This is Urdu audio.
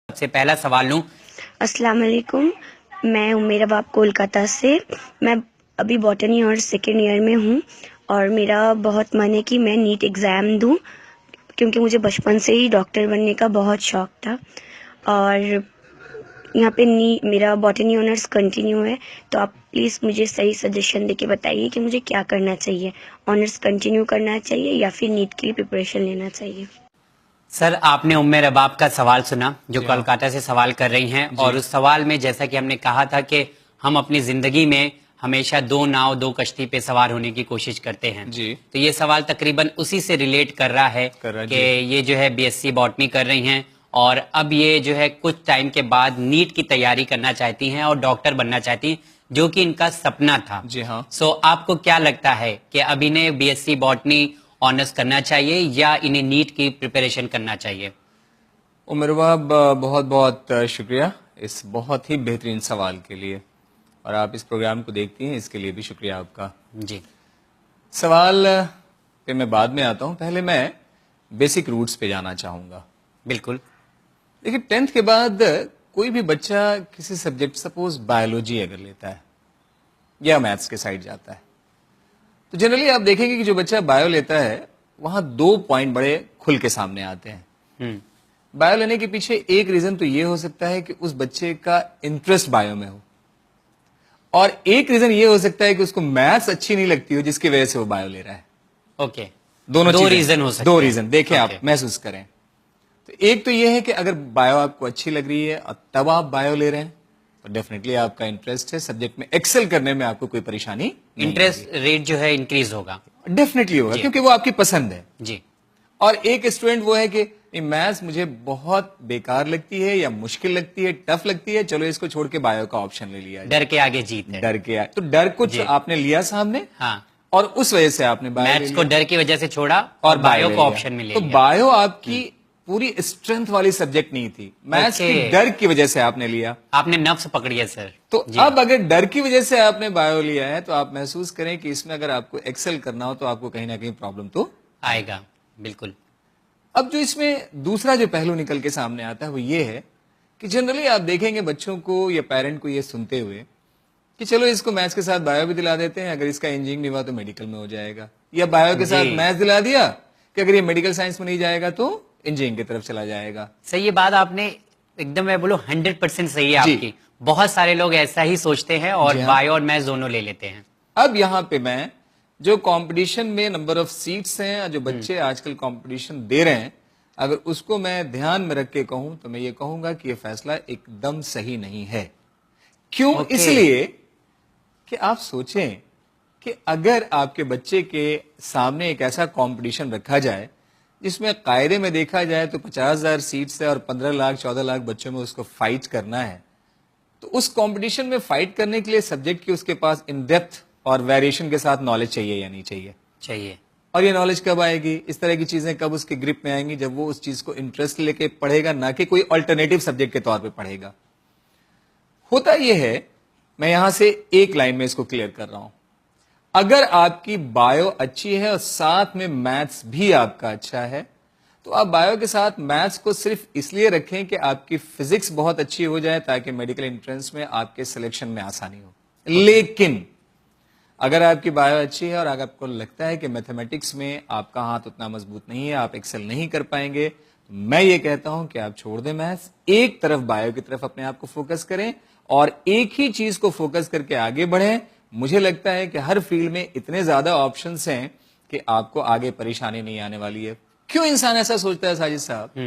سب سے پہلا سوال لوں. السلام علیکم، میں عمیر باب کولکاتہ سے. میں ابھی باٹنی اور سیکنڈ ایئر میں ہوں اور میرا بہت من ہے کہ میں نیٹ ایگزام دوں کیونکہ مجھے بچپن سے ہی ڈاکٹر بننے کا بہت شوق تھا. اور یہاں پہ میرا باٹنی آنرس کنٹینیو ہے، تو آپ پلیز مجھے صحیح سجیشن دے کے بتائیے کہ مجھے کیا کرنا چاہیے، آنرس کنٹینیو کرنا چاہیے یا پھر نیٹ کے لیے پریپریشن لینا چاہیے. سر، آپ نے ام رباب کا سوال سنا جو کولکاتہ سے سوال کر رہی ہیں، اور اس سوال میں جیسا کہ ہم نے کہا تھا کہ ہم اپنی زندگی میں ہمیشہ دو ناؤ دو کشتی پہ سوار ہونے کی کوشش کرتے ہیں. تو یہ سوال تقریباً اسی سے ریلیٹ کر رہا ہے کہ یہ جو ہے بی ایس سی باٹنی کر رہی ہیں اور اب یہ جو ہے کچھ ٹائم کے بعد نیٹ کی تیاری کرنا چاہتی ہیں اور ڈاکٹر بننا چاہتی ہیں، جو کہ ان کا سپنا تھا. سو آپ کو کیا لگتا ہے کہ اب انہیں B S C botany honours کرنا چاہیے یا انہیں نیٹ کی پریپریشن کرنا چاہیے؟ عمر باب، بہت بہت شکریہ اس بہت ہی بہترین سوال کے لیے، اور آپ اس پروگرام کو دیکھتی ہیں اس کے لیے بھی شکریہ آپ کا. جی، سوال پہ میں بعد میں آتا ہوں، پہلے میں بیسک روٹس پہ جانا چاہوں گا. بالکل. دیکھیں، 10th کے بعد کوئی بھی بچہ کسی سبجیکٹ، سپوز بایولوجی اگر لیتا ہے یا میتھس کے سائڈ جاتا ہے، تو جنرلی آپ دیکھیں گے کہ جو بچہ بایو لیتا ہے وہاں 2 پوائنٹ بڑے کھل کے سامنے آتے ہیں. بایو لینے کے پیچھے ایک ریزن تو یہ ہو سکتا ہے کہ اس بچے کا انٹرسٹ بایو میں ہو، اور ایک ریزن یہ ہو سکتا ہے کہ اس کو میتھس اچھی نہیں لگتی ہو جس کی وجہ سے وہ بایو لے رہا ہے. اوکے، دونوں دو چیزیں، ریزن ہو سکتے دو ہیں. ریزن دیکھیں، آپ محسوس کریں. تو ایک تو یہ ہے کہ اگر بایو آپ کو اچھی لگ رہی ہے اور تب آپ بایو لے رہے ہیں تو ڈیفینیٹلی آپ کا انٹرسٹ ہے سبجیکٹ میں، ایکسل کرنے میں آپ کو کوئی پریشانی نہیں، انٹرسٹ ریٹ جو ہے انکریز ہوگا. ڈیفینیٹلی ہوگا کیونکہ وہ آپ کی پسند ہے. جی. اور ایک اسٹوڈنٹ وہ ہے کہ میتھس مجھے بہت بیکار لگتی ہے یا مشکل لگتی ہے، ٹف لگتی ہے، چلو اس کو چھوڑ کے بایو کا آپشن لے لیا. ڈر کے آگے جیت ہے. ڈر کے تو ڈر کچھ آپ نے لیا سامنے، ہاں، اور اس وجہ سے آپ نے میتھس کو ڈر کی وجہ سے چھوڑا اور بایو کو آپشن میں لے تو لیا. بایو آپ کی پوری اسٹرینتھ والی سبجیکٹ نہیں تھی، میتھس کی ڈر کی وجہ سے آپ نے لیا. آپ نے نفس پکڑی ہے سر. تو اب اگر ڈر کی وجہ سے آپ نے بایو لیا ہے تو آپ محسوس کریں کہ اس میں اگر آپ کو ایکسل کرنا ہو تو آپ کو کہیں نہ کہیں پرابلم تو آئے گا. بالکل. اب جو اس میں دوسرا جو پہلو نکل کے سامنے آتا ہے وہ یہ ہے کہ جنرلی آپ دیکھیں گے بچوں کو یا پیرنٹ کو یہ سنتے ہوئے کہ چلو اس کو میتھس کے ساتھ بایو بھی دلا دیتے ہیں، اگر اس کا انجینئرنگ نہیں ہوا تو میڈیکل میں ہو جائے گا، یا بایو کے ساتھ میتھس دلا دیا کہ اگر یہ میڈیکل سائنس میں نہیں جائے گا تو انجینئرنگ کی طرف چلا جائے گا. صحیح بات آپ نے ایک دم، میں بولوں 100% صحیح ہے آپ کی. بہت سارے لوگ ایسا ہی سوچتے ہیں اور بایو اور میتھس دونوں لے لیتے ہیں. اب یہاں پہ میں جو کمپٹیشن میں نمبر آف سیٹس ہیں، جو بچے آج کل کمپٹیشن دے رہے ہیں، اگر اس کو میں دھیان میں رکھ کے کہوں تو میں یہ کہوں گا کہ یہ فیصلہ ایک دم صحیح نہیں ہے. کیوں؟ اس لیے کہ آپ سوچیں کہ اگر آپ کے بچے کے سامنے ایک ایسا کمپٹیشن رکھا جائے جس میں قاعدے میں دیکھا جائے تو 50,000 سیٹس ہے اور 15 لاکھ 14 لاکھ بچوں میں اس کو فائٹ کرنا ہے، تو اس کمپٹیشن میں فائٹ کرنے کے لیے سبجیکٹ کی اس کے پاس ان ڈیپتھ اور ویریشن کے ساتھ نالج چاہیے یا نہیں چاہیے؟ چاہیے. اور یہ نالج کب آئے گی، اس طرح کی چیزیں کب اس کے گرپ میں آئیں گی؟ جب وہ اس چیز کو انٹرسٹ لے کے پڑھے گا، نہ کہ کوئی الٹرنیٹیو سبجیکٹ کے طور پہ پڑھے گا. ہوتا یہ ہے، میں یہاں سے ایک لائن میں اس کو کلیئر کر رہا ہوں، اگر آپ کی بایو اچھی ہے اور ساتھ میں میتھس بھی آپ کا اچھا ہے تو آپ بایو کے ساتھ میتھس کو صرف اس لیے رکھیں کہ آپ کی فزکس بہت اچھی ہو جائے تاکہ میڈیکل انٹرنس میں آپ کے سلیکشن میں آسانی ہو. لیکن اگر آپ کی بایو اچھی ہے اور اگر آپ کو لگتا ہے کہ میتھمیٹکس میں آپ کا ہاتھ اتنا مضبوط نہیں ہے، آپ ایکسل نہیں کر پائیں گے، تو میں یہ کہتا ہوں کہ آپ چھوڑ دیں میتھس، ایک طرف بایو کی طرف اپنے آپ کو فوکس کریں اور ایک ہی چیز کو فوکس کر کے آگے بڑھیں. مجھے لگتا ہے کہ ہر فیلڈ میں اتنے زیادہ آپشنز ہیں کہ آپ کو آگے پریشانی نہیں آنے والی ہے. کیوں انسان ایسا سوچتا ہے ساجد صاحب؟